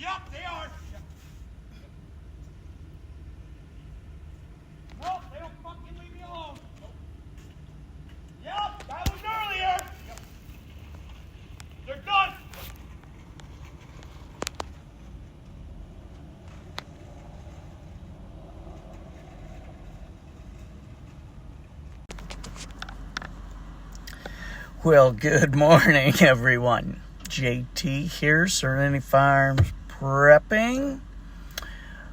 Yep, they are. Nope, they don't fucking leave me alone. Yep, that was earlier. They're done. Well, good morning, everyone. JT here, Serenity Farms Prepping.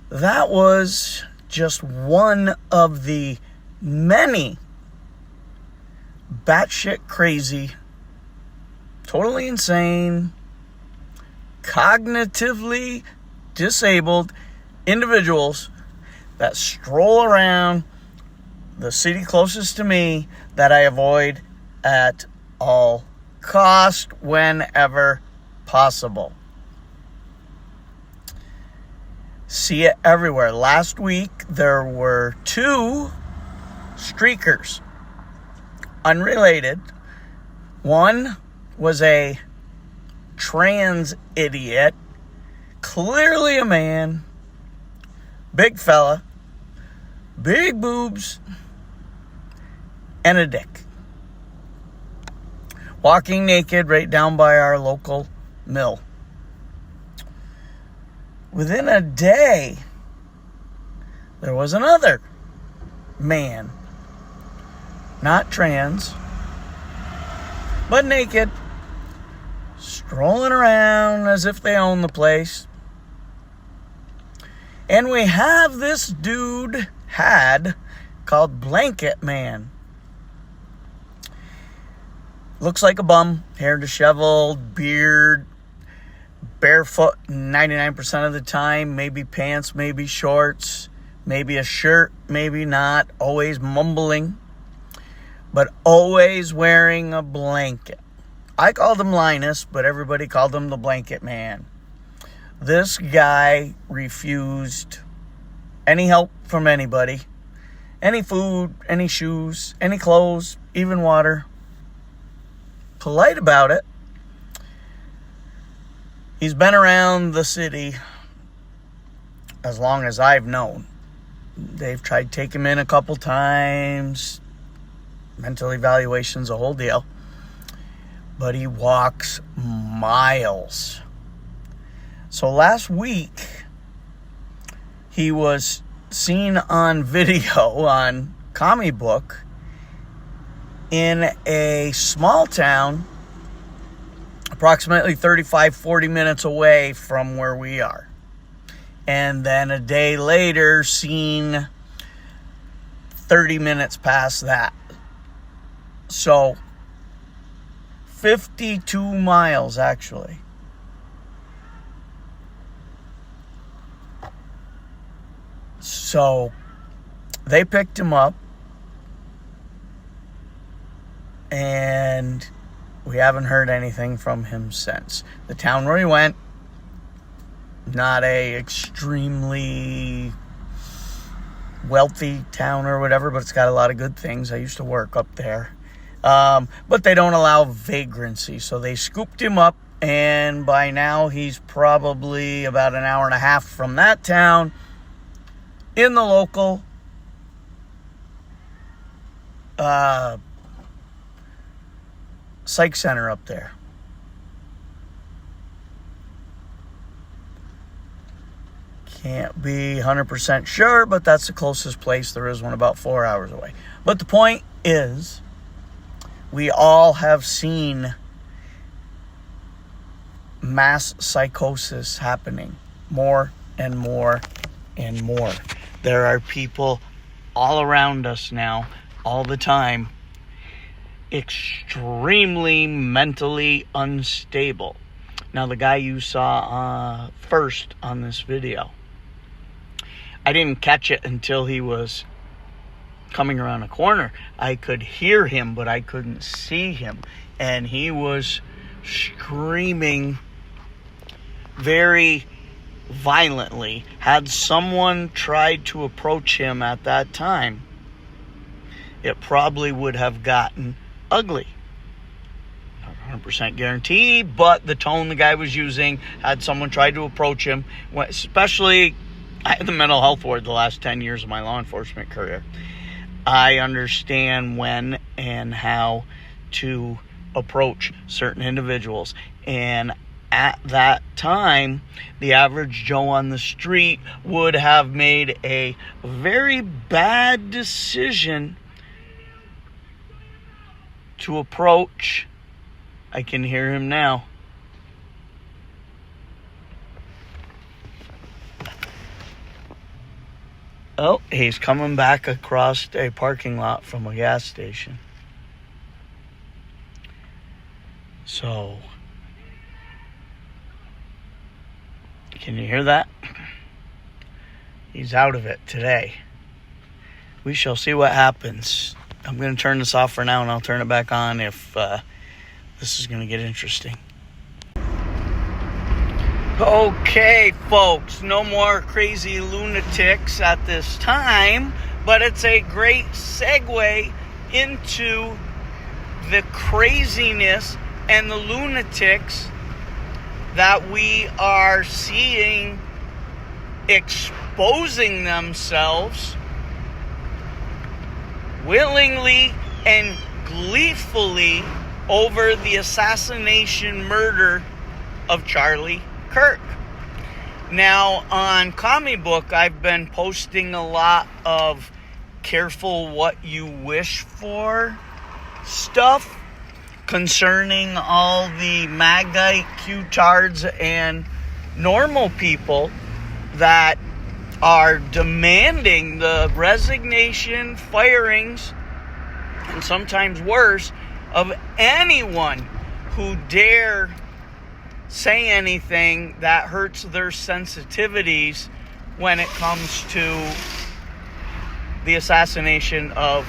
That was just one of the many batshit crazy, totally insane, cognitively disabled individuals that stroll around the city closest to me that I avoid at all cost whenever possible. See it everywhere. Last week there were 2 streakers, unrelated. One was a trans idiot, clearly a man, big fella, big boobs, and a dick. Walking naked right down by our local mill. Within a day, there was another man, not trans, but naked, strolling around as if they own the place. And we have this dude called Blanket Man. Looks like a bum, hair disheveled, beard, barefoot 99% of the time, maybe pants, maybe shorts, maybe a shirt, maybe not, always mumbling, but always wearing a blanket. I called him Linus, but everybody called him the Blanket Man. This guy refused any help from anybody, any food, any shoes, any clothes, even water. Polite about it. He's been around the city as long as I've known. They've tried to take him in a couple times. Mental evaluation's a whole deal. But he walks miles. So last week, he was seen on video on Commie Book in a small town approximately 35-40 minutes away from where we are. And then a day later, seen 30 minutes past that. So 52 miles, actually. So they picked him up, and we haven't heard anything from him since. The town where he went, not a extremely wealthy town or whatever, but it's got a lot of good things. I used to work up there. But they don't allow vagrancy, so they scooped him up, and by now he's probably about an hour and a half from that town in the local psych center up there. Can't be 100% sure, but that's the closest place. There is one about 4 hours away. But the point is, we all have seen mass psychosis happening more and more and more. There are people all around us now, all the time, extremely mentally unstable. Now, the guy you saw first on this video, I didn't catch it until he was coming around a corner. I could hear him, but I couldn't see him. And he was screaming very violently. Had someone tried to approach him at that time, it probably would have gotten ugly. 100% guarantee, but the tone the guy was using, had someone tried to approach him, especially, I had the mental health ward the last 10 years of my law enforcement career. I understand when and how to approach certain individuals. And at that time, the average Joe on the street would have made a very bad decision to approach. I can hear him now. Oh, he's coming back across a parking lot from a gas station. So, can you hear that? He's out of it today. We shall see what happens. I'm going to turn this off for now, and I'll turn it back on if this is going to get interesting. Okay, folks, no more crazy lunatics at this time, but it's a great segue into the craziness and the lunatics that we are seeing exposing themselves willingly and gleefully over the assassination murder of Charlie Kirk. Now, on Comic Book, I've been posting a lot of careful what you wish for stuff concerning all the Magite, Q-tards, and normal people that are demanding the resignation, firings, and sometimes worse, of anyone who dare say anything that hurts their sensitivities when it comes to the assassination of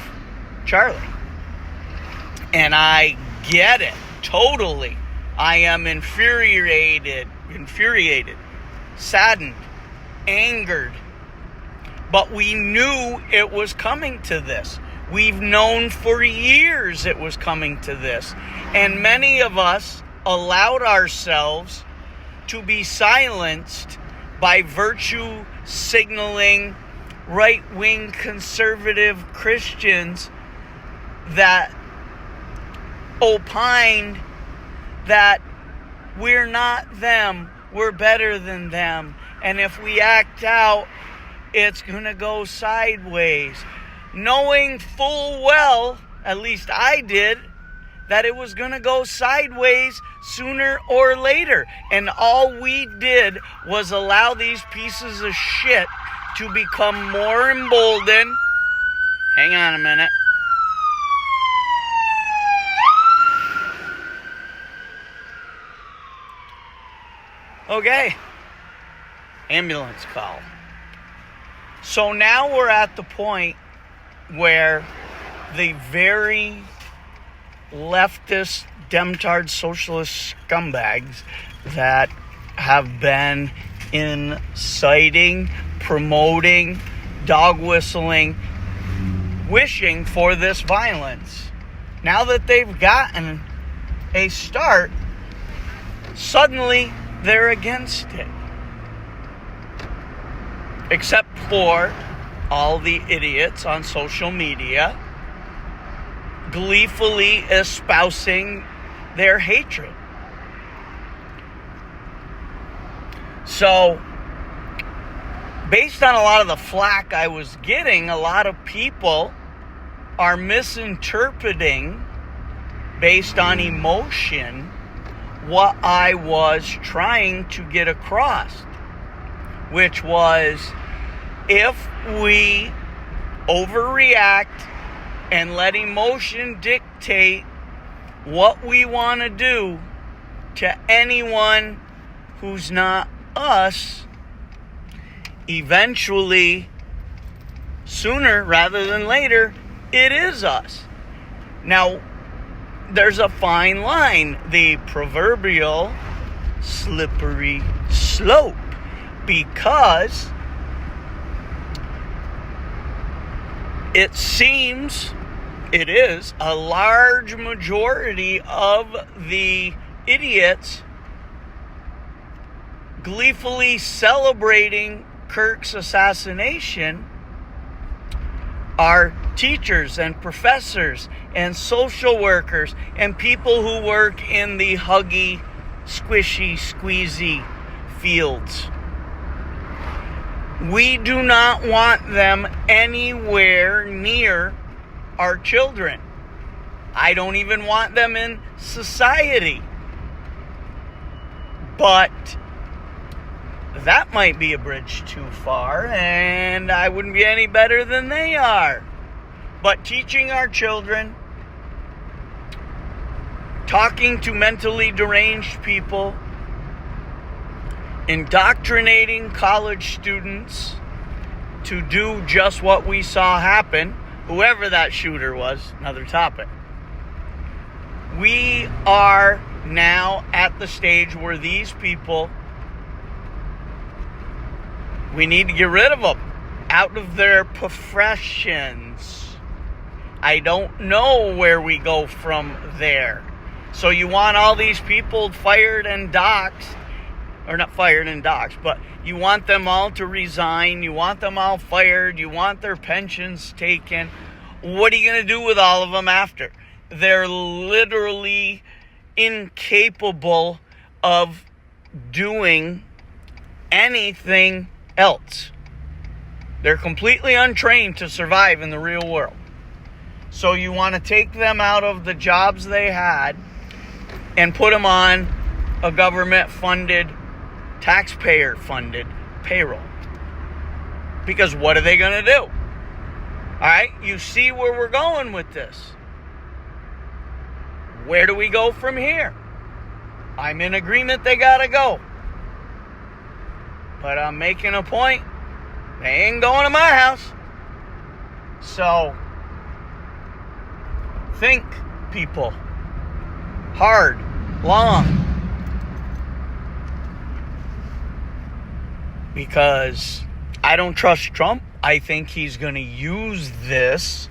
Charlie. And I get it, totally. I am infuriated, saddened, angered. But we knew it was coming to this. We've known for years it was coming to this. And many of us allowed ourselves to be silenced by virtue signaling right-wing conservative Christians that opined that we're not them, we're better than them, and if we act out, it's gonna go sideways. Knowing full well, at least I did, that it was gonna go sideways sooner or later. And all we did was allow these pieces of shit to become more emboldened. Hang on a minute. Okay. Ambulance call. So now we're at the point where the very leftist, demtard, socialist scumbags that have been inciting, promoting, dog whistling, wishing for this violence, now that they've gotten a start, suddenly they're against it. Except for all the idiots on social media gleefully espousing their hatred. So, based on a lot of the flack I was getting, a lot of people are misinterpreting, based on emotion, what I was trying to get across, which was, if we overreact and let emotion dictate what we want to do to anyone who's not us, eventually, sooner rather than later, it is us. Now, there's a fine line, the proverbial slippery slope, because it seems it is a large majority of the idiots gleefully celebrating Kirk's assassination are teachers and professors and social workers and people who work in the huggy, squishy, squeezy fields. We do not want them anywhere near our children. I don't even want them in society. But that might be a bridge too far, and I wouldn't be any better than they are. But teaching our children, talking to mentally deranged people, indoctrinating college students to do just what we saw happen, whoever that shooter was, another topic. We are now at the stage where these people, we need to get rid of them out of their professions. I don't know where we go from there. So you want all these people fired and doxxed, or not fired and doxxed, but you want them all to resign, you want them all fired, you want their pensions taken. What are you going to do with all of them after? They're literally incapable of doing anything else. They're completely untrained to survive in the real world. So you want to take them out of the jobs they had and put them on a government-funded, taxpayer-funded payroll. Because what are they going to do? All right, you see where we're going with this. Where do we go from here? I'm in agreement they got to go. But I'm making a point. They ain't going to my house. So, think, people. Hard, long. Because I don't trust Trump. I think he's going to use this.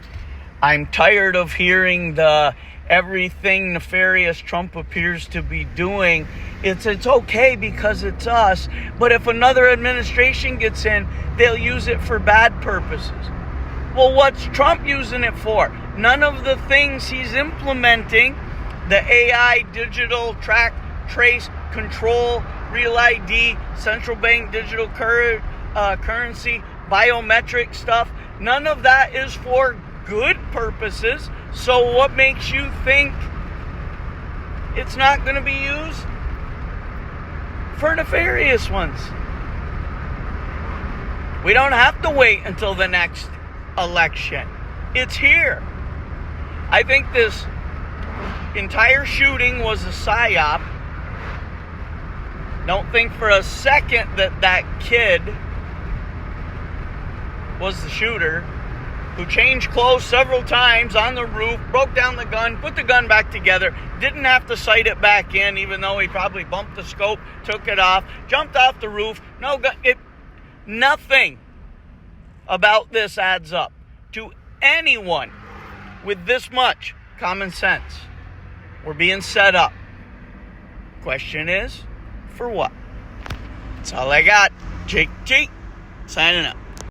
I'm tired of hearing the everything nefarious Trump appears to be doing. It's okay because it's us. But if another administration gets in, they'll use it for bad purposes. Well, what's Trump using it for? None of the things he's implementing, the AI, digital track, trace, control, real ID, central bank digital currency, biometric stuff, none of that is for good purposes. So what makes you think it's not going to be used for nefarious ones? We don't have to wait until the next election. It's here. I think this entire shooting was a psyop. Don't think for a second that that kid was the shooter, who changed clothes several times on the roof, broke down the gun, put the gun back together, didn't have to sight it back in, even though he probably bumped the scope, took it off, jumped off the roof, no gun. Nothing about this adds up to anyone with this much common sense. We're being set up. Question is, for what? That's all I got. Jake G, signing up.